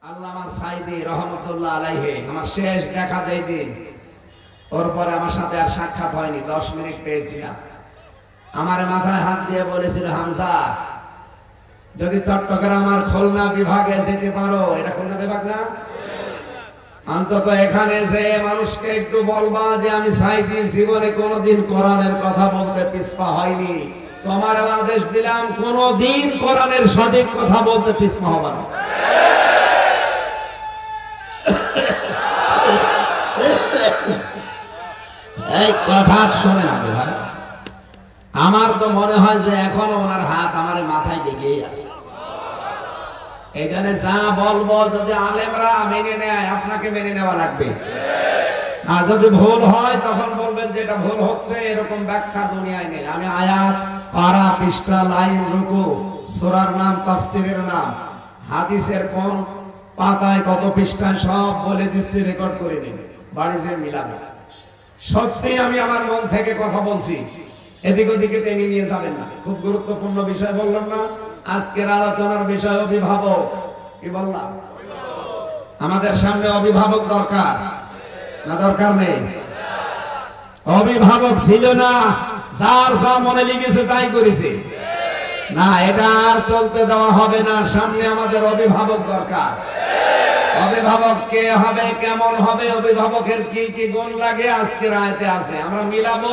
আল্লামা সাইদি রহমতুল্লাহ আলাইহি আমার শেষ দেখা যায় দিন, ওর পরে আমার সাথে আর সাক্ষাৎ হয়নি, 10 মিনিট পেয়েছিলাম। আমার মাথায় হাত দিয়ে বলেছিল, হামজা যদি চট্টগ্রাম আর খুলনা বিভাগে যেতে পারো, এটা খুলনা বিভাগ না, অন্তত এখানে যে মানুষকে একটু বলবা যে আমি সাইদি জীবনে কোনোদিন কোরআনের কথা বলতে পিছপা হয়নি, তোমার আদেশ দিলাম কোনোদিন কোরআনের সঠিক কথা বলতে পিছপা হবে না। এই কথা শোনে না ভাই, আমার তো মনে হয় যে এখনো ওনার হাত আমার মাথায় লেগেই আছে। এখানে যা বলবো যদি আলেমরা মেনে নেয়, আপনাকে মেনে নেওয়া লাগবে। আর যদি ভুল হয় তখন বলবেন যে এটা ভুল হচ্ছে, এরকম ব্যাখ্যা দুনিয়ায় নেই। আমি আয়াত, পারা, পৃষ্ঠা, লাইন, রুকু, সূরার নাম, তাফসীরের নাম, হাদিসের কোন পাতায় কত পৃষ্ঠায় সব বলে দিচ্ছি, রেকর্ড করে নিন, বাড়ি যেয়ে মিলাবে। সত্যি আমি আমার মন থেকে কথা বলছি, এদিক ওদিকে টেনে নিয়ে যাবেন না। খুব গুরুত্বপূর্ণ বিষয় বললাম না, আজকের আলোচনার বিষয় অভিভাবক। কি বললাম? আমাদের সামনে অভিভাবক দরকার না, দরকার নেই? অভিভাবক ছিল না, যার যা মনে লিখেছে তাই করেছে না, এটা আর চলতে দেওয়া হবে না। সামনে আমাদের অভিভাবক দরকার। অভিভাবক কে হবে, কেমন হবে, অভিভাবকের কি কি গুণ লাগে আজকের আয়াতে আছে। আমরা মিলাবো,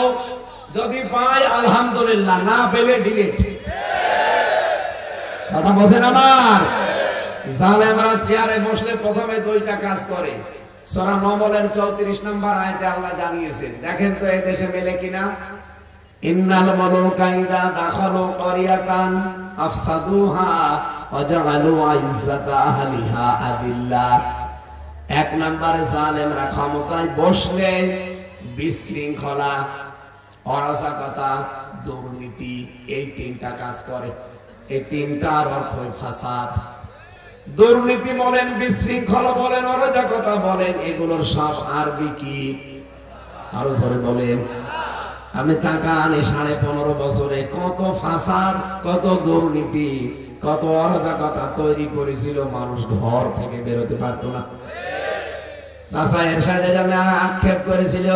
যদি পাই আলহামদুলিল্লাহ, না পেলে ডিলিট। কথা বলছেন আমার? জালেমরা চেয়ারে বসলে প্রথমে দুইটা কাজ করে। সূরা নম্বরের 34 নম্বর আয়াতে আল্লাহ জানিয়েছেন, দেখেন তো এই দেশে মেলে কিনা। ইন্নাল মালুকা ইযা দাখালু ক্বরিয়াতান আফসাদুহা ওয়া জাআলু ইজ্জাতা আহলিহা আদিল্লা। এক নম্বরে জালেমরা ক্ষমতায় বসলে বিশৃঙ্খলা, অরাজকতা, দুর্নীতি, এই তিনটা কাজ করে। এই তিনটার অর্থ ফাসাদ। দুর্নীতি বলেন, বিশৃঙ্খলা বলেন, অরাজকতা বলেন, এগুলোর সব আরবি কি? আরো জোরে বলেন। আপনি তাকান, 15.5 বছরে কত ফাসাদ, কত দুর্নীতি, কত অরাজকতা তৈরি করেছিল, মানুষ ঘর থেকে বেরোতে পারতো না। চাচা এরশাদের জন্য আক্ষেপ করেছিল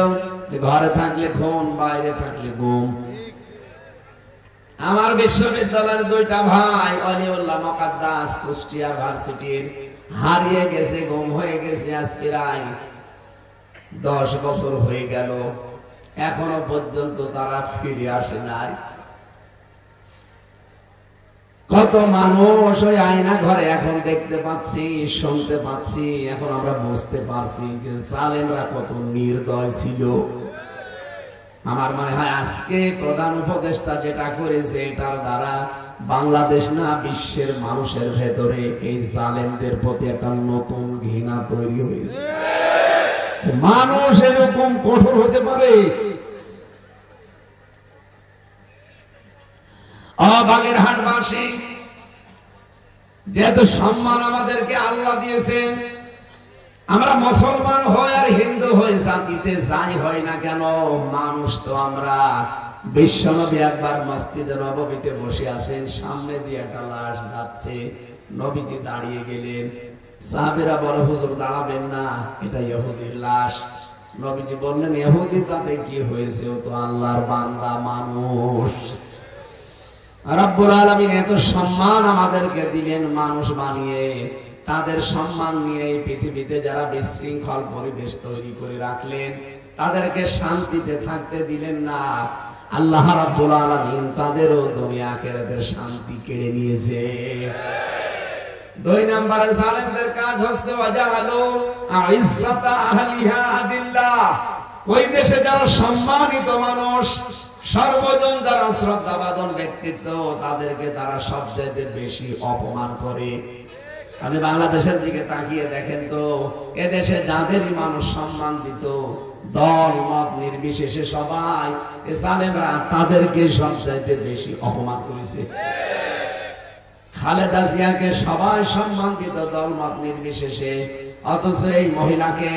যে ঘরে থাকলে খুন, বাইরে থাকলে গুম। আমার বিশ্ববিদ্যালয়ের দুইটা ভাই, অলিউল্লাহ মুকাদ্দাস কুষ্টিয়া ভার্সিটির, হারিয়ে গেছে, গুম হয়ে গেছে। আজকে প্রায় 10 বছর হয়ে গেল, এখনো পর্যন্ত তারা ফিরে আসে নাই। কত মানুষ ওই আয়না ঘরে এখন দেখতে পাচ্ছি, শুনতে পাচ্ছি। এখন আমরা বুঝতে পারছি যে জালেমরা কত নির্দয় ছিল। আমার মনে হয় আজকে প্রধান উপদেষ্টা যেটা করেছে, এটার দ্বারা বাংলাদেশ না বিশ্বের মানুষের ভেতরে এই জালেমদের প্রতি একটা নতুন ঘৃণা তৈরি হয়েছে। মানুষ এরকম কঠোর হতে পারে? বাগেরহাটবাসী, যেহেতু সম্মান আমাদেরকে আল্লাহ দিয়েছে, আমরা মুসলমান হই আর হিন্দু হই, জাতিতে যাই হয় না কেন, মানুষ তো আমরা। বিশ্বনবী একবার মসজিদে নববীতে বসে আছেন, সামনে দিয়ে একটা লাশ যাচ্ছে, নবীজি দাঁড়িয়ে গেলেন। সাহাবীরা বলে, হুজুর দাঁড়াবেন না, এটা ইহুদির লাশ। নবীজি বললেন, ইহুদি তাতে কি হয়েছে, ও তো আল্লাহর বান্দা মানুষ। রব্বুল আলামিন এত সম্মান আমাদেরকে দিলেন মানুষ বানিয়ে, তাদের সম্মান নিয়ে পৃথিবীতে যারা বিশৃঙ্খল পরিবেশ তৈরি করে রাখলেন, তাদেরকে শান্তিতে থাকতে দিলেন না। আল্লাহ রাব্বুল আলামিন তাদেরও দুনিয়া আখিরাতের শান্তি কেড়ে নিয়েছে। 2 নম্বরে জালেমদের কাজ হচ্ছে ওয়াজালু ইজ্জাতা আহলিহা আদিল্লা। ওই দেশে যারা সম্মানিত মানুষ, সর্বজন যারা শ্রদ্ধাভাজন ব্যক্তিত্ব, তাদেরকে তারা সবচেয়ে বেশি অপমান করে। আপনি বাংলাদেশের দিকে তাকিয়ে দেখেন তো, এদেশে যাদেরই মানুষ সম্মান দিত, দল মত নির্বিশেষে সবাই, জালেমরা তাদেরকে সবচেয়ে বেশি অপমান করেছে। খালেদা জিয়াকে সবাই সম্মান দিত দল মত নির্বিশেষে, অথচ এই মহিলাকে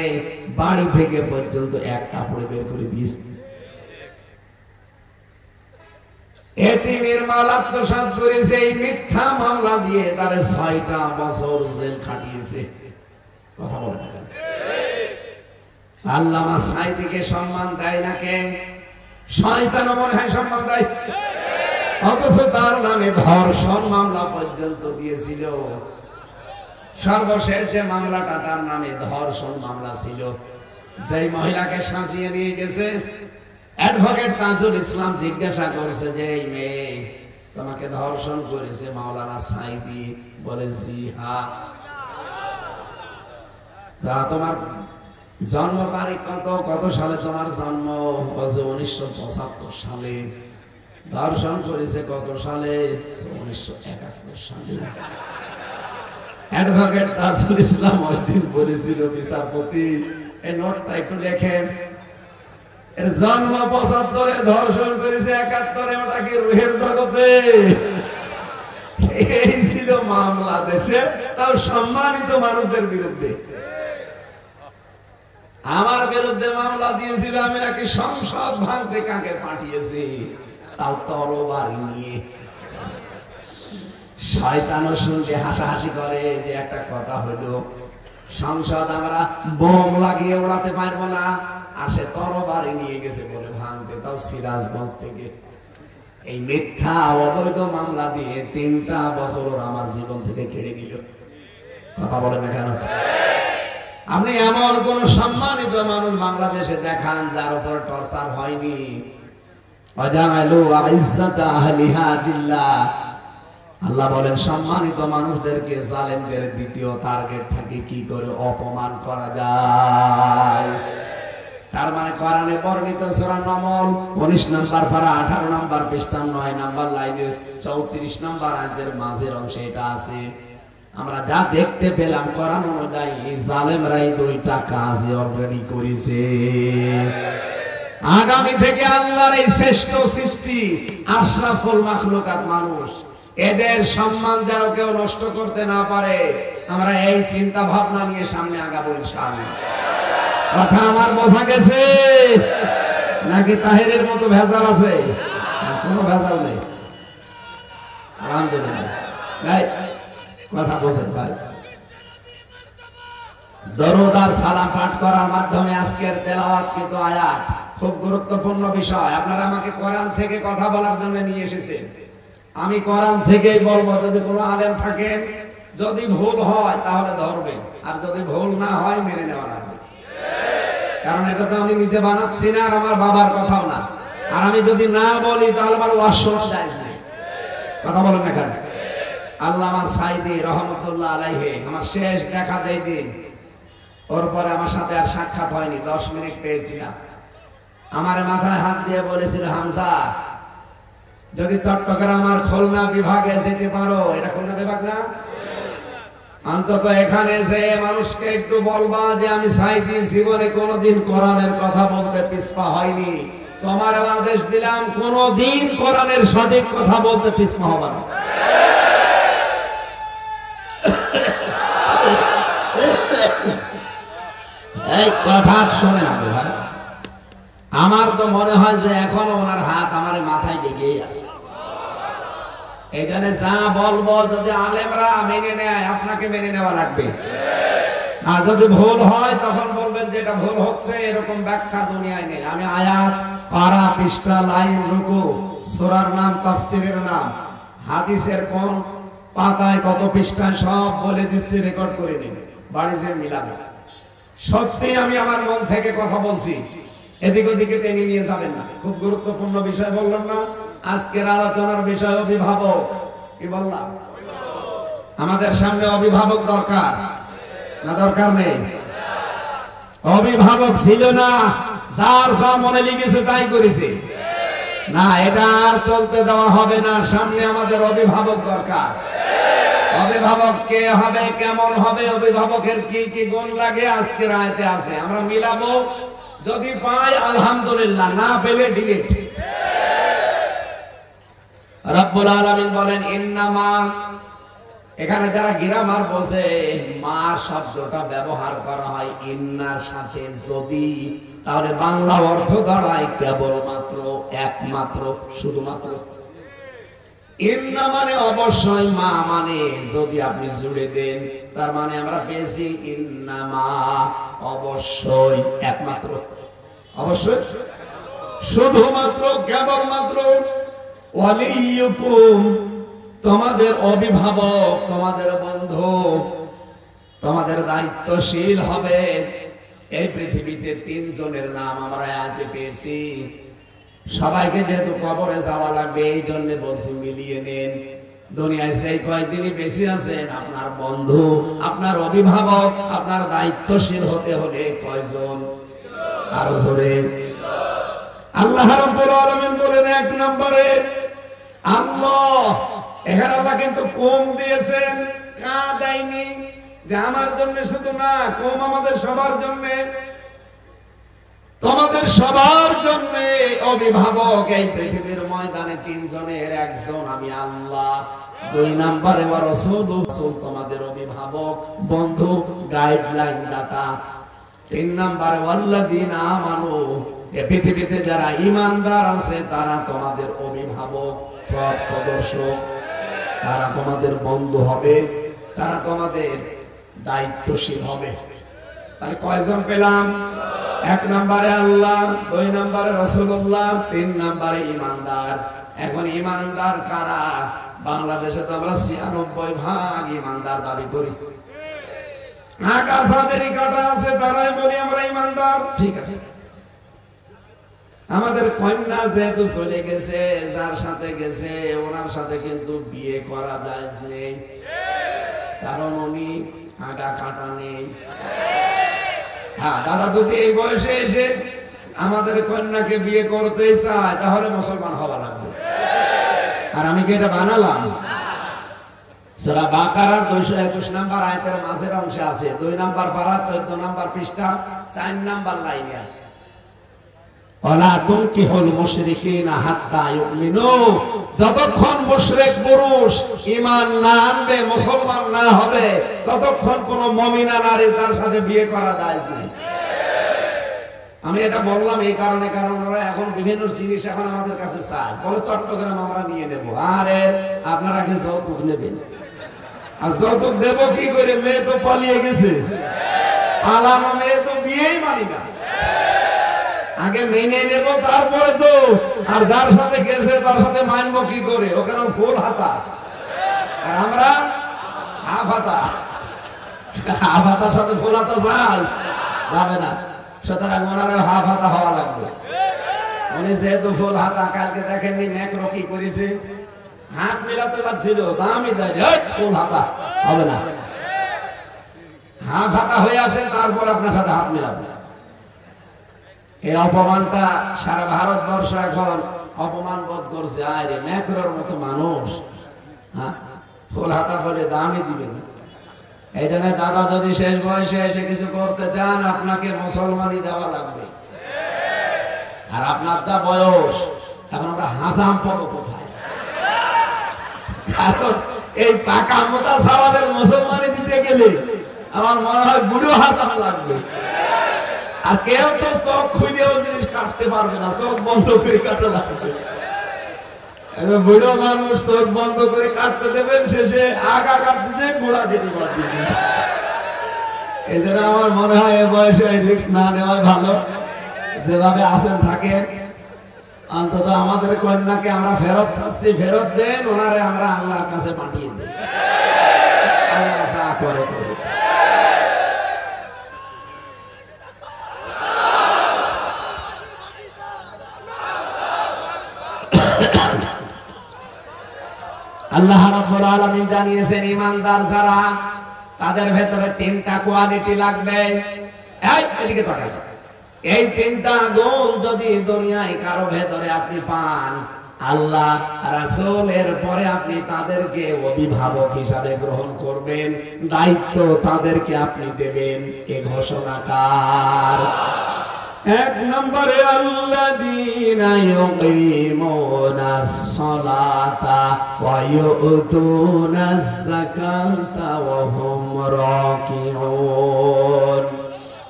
বাড়ি থেকে পর্যন্ত এক কাপড়ে বের করে দিয়েছে। এতিমের মাল আত্মসাৎ করেছে, এই মিথ্যা মামলা দিয়ে তারে 6টা বছর জেল খাটিয়েছে। কথা বলে আল্লামা সাঈদীকে সম্মান দেয় না কে? শয়তান মনে হয় সম্মান দেয়। অথচ তার নামে ধর্ষণ মামলা পর্যন্ত দিয়েছিল। সর্বশেষ যে মামলাটা তার নামে ধর্ষণ মামলা ছিল, যেই মহিলাকে সাজিয়ে নিয়ে গেছে, অ্যাডভোকেট তাজুল ইসলাম জিজ্ঞাসা করছে যে এই মেয়ে তোমাকে ধর্ষণ করেছে মাওলানা সাঈদী? বলে জি হ্যাঁ। তা তোমার জন্ম তারিখ কত, কত সালে তোমার জন্ম? বলছে 1975 সালে। ধর্ষণ করেছে কত সালে? 1971 সালে। অ্যাডভোকেট তাজুল ইসলাম ওই দিন বলেছিল, বিচারপতি এই নোটটা একটু লেখেন, এর জন্ম 75-এ, ধর্ষণ করেছে 71-এ, ওটা কি রুহের জগতে? এই ছিল মামলা দেশে, তাও সম্মানিত মানুষদের বিরুদ্ধে। আমার বিরুদ্ধে মামলা দিয়েছিল, আমি নাকি সংসদ ভাঙতে কাকে পাঠিয়েছি, তাও তরবারি নিয়ে। শয়তানও শুনতে হাসাহাসি করে যে একটা কথা হলো, সংসদ আমরা বোম লাগিয়ে উড়াতে পারবো না, আর সে তরবারি নিয়ে গেছে বলে ভাঙতে, তাও সিরাজগঞ্জ থেকে। এই মিথ্যা অবৈধ মামলা দিয়ে 3টা বছর আমার জীবন থেকে কেড়ে নিল। কথা বলে না কেন? আপনি এমন কোন সম্মানিত মানুষ বাংলাদেশে দেখান যার উপর টর্চার হয়নি? আল্লাহ বলেন সম্মানিত মানুষদেরকে জালেমদের দ্বিতীয় টার্গেট থাকে কি করে অপমান করা যায়। তার মানে কোরআনে বর্ণিত সূরা নমল 19 নম্বর পারা 18 নম্বর পৃষ্ঠা 9 নম্বর লাইনের 34 নম্বর আয়াতের মাঝের অংশে এটা আছে। আমরা যা দেখতে পেলাম কোরআন অনুযায়ী এই জালেমরাই 2টা কাজ অলরেডি করেছে। আগামী থেকে আল্লাহর এই শ্রেষ্ঠ সৃষ্টি আশরাফুল মাখলুকাত মানুষ, এদের সম্মান যেন কেউ নষ্ট করতে না পারে, আমরা এই চিন্তা ভাবনা নিয়ে সামনে আগাবো ইনশাআল্লাহ। কথা আমার বোঝা গেছে নাকি তাহেরের মতো ভেজাল আছে? কোনো ভেজাল নেই, আলহামদুলিল্লাহ। কথা বোঝেন ভাই। দরুদ আর সালাম পাঠ করার মাধ্যমে আজকের তেলাওয়াতকৃত আয়াত খুব গুরুত্বপূর্ণ বিষয়। আপনারা আমাকে কোরআন থেকে কথা বলার জন্য নিয়ে এসেছেন, আমি কোরআন থেকেই বলবো। যদি কোনো আলেম থাকেন, যদি ভুল হয় তাহলে ধরবেন, আর যদি ভুল না হয় মেনে নেওয়া লাগবে। কারণ এটা তো আমি নিজে বানাচ্ছি না, আর আমার বাবার কথাও না। আর আমি যদি না বলি তাহলে আমার ওয়াজ শোনা যায় না। কথা বলেন না কেন? আল্লামা সাঈদী রহমতুল্লাহ আলাইহি আমার শেষ দেখা যেই দিন, ওর পরে আমার সাথে আর সাক্ষাৎ হয়নি, 10 মিনিট পেয়েছিলাম। আমার মাথায় হাত দিয়ে বলেছিল, হামজা যদি চট্টগ্রাম আর খুলনা বিভাগে যেতে পারো, এটা খুলনা বিভাগ না, অন্তত এখানে যে মানুষকে একটু বলবা যে আমি সাঈদী জীবনে কোনোদিন কোরআনের কথা বলতে পিছপা হয়নি। তোমার আদেশ দিলাম, কোনোদিন কোরআনের সঠিক কথা বলতে পিছপা হবে না। এই কথা শুনে না ভাই, আমার তো মনে হয় যে এখনো ওনার হাত আমার মাথায় লেগেই আছে। এখানে যা বলবো যদি আলেমরা মেনে নেয়, আপনাকে মেনে নেওয়া লাগবে। আর যদি ভুল হয় তখন বলবেন যে এটা ভুল হচ্ছে, এরকম ব্যাখ্যা দুনিয়ায় নেই। আমি আয়াত, পারা, পৃষ্ঠা, লাইন, রুকু, সূরার নাম, তাফসীরের নাম, হাদিসের কোন পাতায় কত পৃষ্ঠায় সব বলে দিচ্ছি, রেকর্ড করে নিন, বাড়ি যেয়ে মিলাবে। সত্যি আমি আমার মন থেকে কথা বলছি, এদিক ওদিকে টেনে নিয়ে যাবেন না। খুব গুরুত্বপূর্ণ বিষয় বললাম না? আজকের আলোচনার বিষয় অভিভাবক। কি বললাম? আমাদের সামনে অভিভাবক দরকার না দরকার নেই? অভিভাবক ছিল না, যার যা মনে লিখেছে তাই করেছে না, এটা আর চলতে দেওয়া হবে না। সামনে আমাদের অভিভাবক দরকার। অভিভাবক কে হবে, কেমন হবে, অভিভাবকের কি কি গুণ লাগে আজকের আয়াতে আছে। আমরা মিলাবো, যদি পাই আলহামদুলিল্লাহ, না পেলে ডিলিট। রব্বুল আলামিন বলেন ইন্নামা, এখানে যারা গ্রামার বোঝে, মা শব্দটা ব্যবহার করা হয় ইন্নার সাথে যদি, তাহলে বাংলা অর্থ দাঁড়ায় কেবলমাত্র, একমাত্র, শুধুমাত্র। ইন্না মানে অবশ্যই, মা মানে যদি আপনি জুড়ে দেন, তার মানে আমরা পেয়েছি ইন্নামা, অবশ্যই, একমাত্র, অবশ্যই, শুধুমাত্র, কেবলমাত্র। ওয়ালিয়ুকুম, তোমাদের অভিভাবক, তোমাদের বন্ধু, তোমাদের দায়িত্বশীল হবে। এই পৃথিবীতে তিনজনের নাম আমরা আগে পেয়েছি। সবাইকে যেহেতু কবরে যাওয়া লাগবে, এই জন্য বলছি মিলিয়ে নেন। দুনিয়ায় সেই কয়েকদিনই বেঁচে আছেন, আপনার বন্ধু, আপনার অভিভাবক, আপনার দায়িত্বশীল হতে হলে কয়জন? আরো জোরে। আল্লাহ রাব্বুল আলামিন বলেন এক নম্বরে আল্লাহ। এখানে আল্লাহ কিন্তু কম দিয়েছেন, কা দেয়নি, যে আমার জন্য শুধু না, কম আমাদের সবার জন্য, তোমাদের সবার জন্য অভিভাবক। এই পৃথিবীর ময়দানে তিনজনের একজন আমি আল্লাহ। দুই নম্বরে রাসূল, তোমাদের অভিভাবক, বন্ধু, গাইডলাইন দাতা। তিন নম্বরে ওয়াল্লাযীনা আমানু, এই পৃথিবীতে যারা ঈমানদার আছে তারা তোমাদের অভিভাবক, পথ প্রদর্শক, তারা তোমাদের বন্ধু হবে, তারা তোমাদের দায়িত্বশীল হবে। তাহলে কয়জন পেলাম? এক নম্বরে আল্লাহ, দুই নম্বরে রাসূলুল্লাহ, তিন নম্বরে ঈমানদার। এখন ঈমানদার কারা? বাংলাদেশে তো আমরা ৯৬% ঈমানদার দাবি করি। আকাশাদেরই কাটা আছে, তারাই বলি আমরা ঈমানদার। ঠিক আছে, আমাদের কন্যা যেহেতু চলে গেছে, যার সাথে গেছে ওনার সাথে কিন্তু বিয়ে করা জায়েজ নেই, কারণ উনি আগা কাটা নেই। হ্যাঁ, দাদা যদি এই বয়সে এসে আমাদের কন্যাকে বিয়ে করতে চায়, তাহলে মুসলমান হওয়া লাগবে। আর আমি কি এটা বানালাম? সূরা বাকারার ২২১ নম্বর আয়াতের মাঝের অংশে আছে, ২ নম্বর পারা ১৪ নম্বর পৃষ্ঠা ৪ নম্বর লাইনে আছে, ওয়ালা তুনকিহুল মুশরিকিনা হাত্তা ইউমিনু, যতক্ষণ মুশরিক পুরুষ ঈমান না আনবে, মুসলমান না হবে, ততক্ষণ কোন মুমিনা নারী তার সাথে বিয়ে করা জায়েজ নেই। আমি এটা বললাম এই কারণে, কারণ ওরা এখন বিভিন্ন জিনিস এখন আমাদের কাছে চায়, বলে চট্টগ্রাম আমরা নিয়ে নেব। আরে আপনারা কি যৌতুক নেবেন? আর যৌতুক দেব কি করে? মেয়ে তো পালিয়ে গেছে, পালানো মেয়ে তো বিয়েই মানি না। আগে মেনে নেব তারপরে তো, আর যার সাথে গেছে তার সাথে মানবো কি করে? ওখানে ফুল হাতা, আর আমরা হাফ হাতা। হাফ হাতার সাথে ফুল হাতা চাই যাবে না, সুতরাং ওনার হাফ হাতা হওয়া লাগবে। উনি যেহেতু ফুল হাতা, কালকে দেখেননি ম্যাক্রো কি করেছে, হাত মিলাতে পারছিল, দামই দেয়, ফুল হাতা হবে না, হাফ হাতা হয়ে আসেন, তারপর আপনার সাথে হাত মিলাবে। এই অপমানটা সারা ভারতবর্ষ এখন অপমান বোধ করছে। আরে ম্যাক্রোর মতো মানুষ, হ্যাঁ, ফুল হাতা বলে দামই দিবে না। এই জন্য দাদা যদি শেষ বয়সে এসে কিছু করতে চান, আপনাকে মুসলমানই দেওয়া লাগবে। আর আপনার যা বয়স, এখন আমরা হাসাম পাবো কোথায়? কারণ এই পাকা মোটা সাওয়ালের মুসলমানি দিতে গেলে আমার মনে হয় বুড়ো হাসাম লাগবে। আর কেউ তো চোখ খুলেও জিনিস কাটতে পারবে না, চোখ বন্ধ করে কাটা লাগবে। বুড়ো মানুষ চোখ বন্ধ করে কাটতে দেবেন, শেষে আগা কাটতে গোড়া কেটে পারবে। এই জন্য আমার মনে হয় এ বয়সে রিস্ক না নেওয়া ভালো। যেভাবে আসেন থাকেন, অন্তত আমাদের কন্যাকে আমরা ফেরত চাচ্ছি, ফেরত দেন, ওনারে আমরা আল্লাহর কাছে পাঠিয়ে দিই, আল্লাহ যা করে করুক। আল্লাহ রাব্বুল আলামিন জানিয়েছেন, ঈমানদার যারা, তাদের ভেতরে ৩টা কোয়ালিটি লাগবে। এদিকে তাকান, এই ৩টা গুণ যদি দুনিয়ায় কারো ভেতরে আপনি পান, আল্লাহ রাসূলের পরে আপনি তাদেরকে অভিভাবক হিসাবে গ্রহণ করবেন, দায়িত্ব তাদেরকে আপনি দেবেন। এ ঘোষণাকার এক নম্বরে আল্লাযীনা ইউকিমুনাস সালাতা ওয়া ইউতুনাজ যাকাতা ওয়া হুম রাকিউন।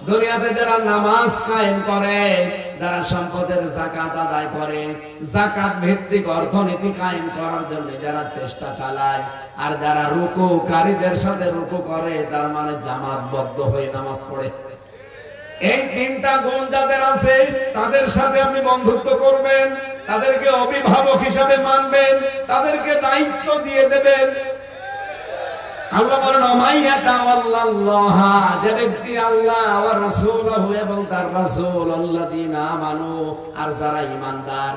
দুনিয়াতে যারা নামাজ কায়েম করে, যারা সম্পদের যাকাত আদায় করে, যাকাত ভিত্তিক অর্থনীতি কায়েম করার জন্য যারা চেষ্টা চালায়, আর যারা রুকুকারীদের সাথে রুকু করে, তার মানে জামাতবদ্ধ হয়ে নামাজ পড়ে। এই তিনটা গুণ যাদের আছে তাদের সাথে আপনি বন্ধুত্ব করবেন, তাদেরকে অভিভাবক হিসাবে মানবেন, তাদেরকে দায়িত্ব দিয়ে দেবেন। আল্লাহ বলেন ওমাইয়াতাওয়াল্লাল্লাহ, যে ব্যক্তি আল্লাহ ওয়া রাসূলহু এবং তার রাসূল আল্লাযীনা আমানু, আর যারা ঈমানদার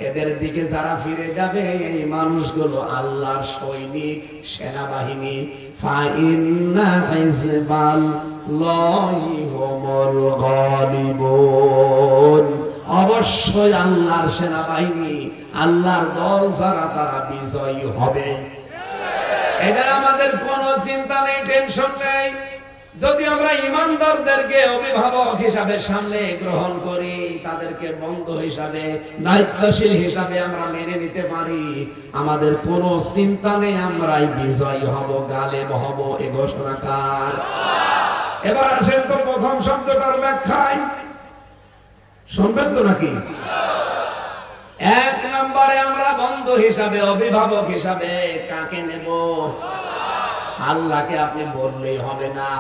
এদের দিকে যারা ফিরে যাবে, এই মানুষগুলো আল্লাহর সৈনিক, সেনাবাহিনী। ফাইন্না হিজবাল্লাহি হুমুল গালিবুন, অবশ্যই আল্লাহর সেনাবাহিনী, আল্লাহর দল যারা, তারা বিজয়ী হবে। এদের আমাদের কোনো চিন্তা নেই, টেনশন নেই। যদি আমরা ঈমানদারদেরকে অভিভাবক হিসাবে সামনে গ্রহণ করি, তাদেরকে বন্ধু হিসাবে, দায়িত্বশীল হিসাবে আমরা মেনে নিতে পারি, আমাদের কোনো চিন্তা নেই, আমরাই বিজয়ী হব, গালেব হব। এ ঘোষণাকার। এবার আসেন তো প্রথম শব্দটার ব্যাখ্যায়, শুনবেন তো নাকি? এক নম্বরে আমরা বন্ধু হিসাবে, অভিভাবক হিসাবে কাকে নেব? আল্লাহকে আপনি বললেই হবে না।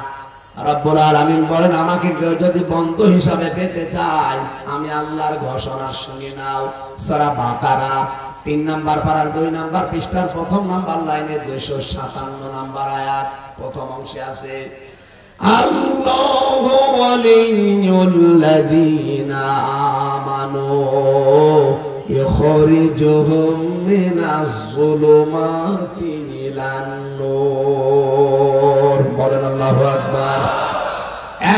রব্বুল আলামিন বলেন, আমাকে কেউ যদি বন্ধু হিসাবে পেতে চায়, আমি আল্লাহর ঘোষণা শুনে নাও। সূরা বাকারা 3 নম্বর পারার 2 নম্বর পৃষ্ঠার প্রথম নম্বর লাইনে 257 নম্বর আয়াত, প্রথম অংশে আছে, আল্লাহু ওয়ালিয়ুল্লাযীনা আমানু ইখরিজুহুম মিনাজ যুলুমাতি ইলান নূর। বলেন আল্লাহু আকবার।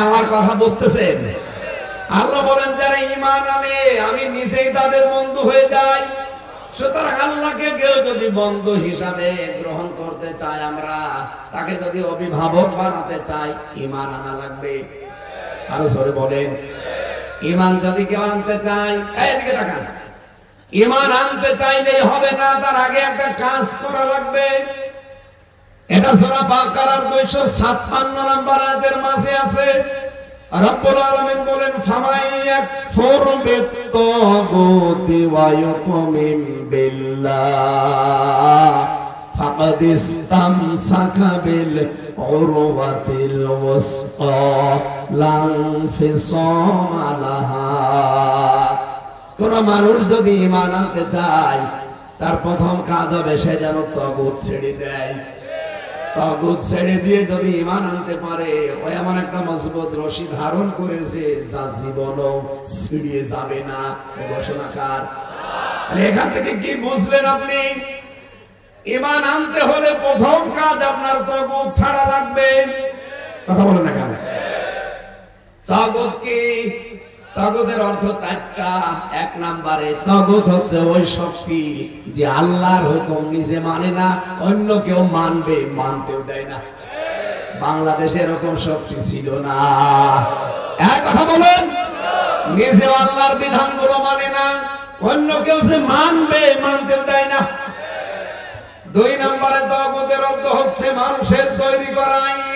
আমার কথা বুঝতেছেন? আল্লাহ বলেন, যারা ঈমান আনে আমি নিজেই তাদের বন্ধু হয়ে যাই। সুতরাং আল্লাহকে কেউ যদি বন্ধু হিসাবে গ্রহণ করতে চায়, আমরা তাকে যদি অভিভাবক বানাতে চাই, ঈমান আনা লাগবে। আরো জোরে বলেন, ঈমান যদি কেউ আনতে চায়, এইদিকে তাকান, ঈমান আনতে চাইলেই হবে না, তার আগে একটা কাজ করা লাগবে। এটা সূরা বাকারার 256 নম্বর আয়াতের মাঝে আছে। রব্বুল আলামিন বলেন, ফামাইয়াকফুর বিত-তাগুতি ওয়া ইউমিন বিল্লাহ ফাকাদ ইসতামসাকা বিল উরওয়াতিল ওয়াসকা লা ইনফিসামা লাহা। কোন মানুষ যদি ঈমান আনতে চায়, তার প্রথম কাজ হবে সে যেন তাগুত ছেড়ে দেয়। তাগুত ছেড়ে দিয়ে যদি ঈমান আনতে পারে, ও এমন একটা মজবুত রশি ধারণ করেছে যা জীবনও ছিঁড়িয়ে যাবে না। ঘোষণাকার। এখান থেকে কি বুঝলেন আপনি? ঈমান আনতে হলে প্রথম কাজ আপনার তাগুত ছাড়া লাগবে। কথা বলেন না কেন? তাগুত কি? তাগুতের অর্থ 4টা। এক নম্বরে তাগুত হচ্ছে ওই শক্তি যে আল্লাহর হুকুম নিজে মানে না, অন্য কেউ মানবে, মানতেও দেয় না। বাংলাদেশে এরকম শক্তি ছিল না। এক কথা বলেন, নিজে আল্লাহর বিধানগুলো মানে না, অন্য কেউ সে মানবে, মানতেও দেয় না। 2 নম্বরে তাগুতের অর্থ হচ্ছে মানুষের তৈরি করা আইন।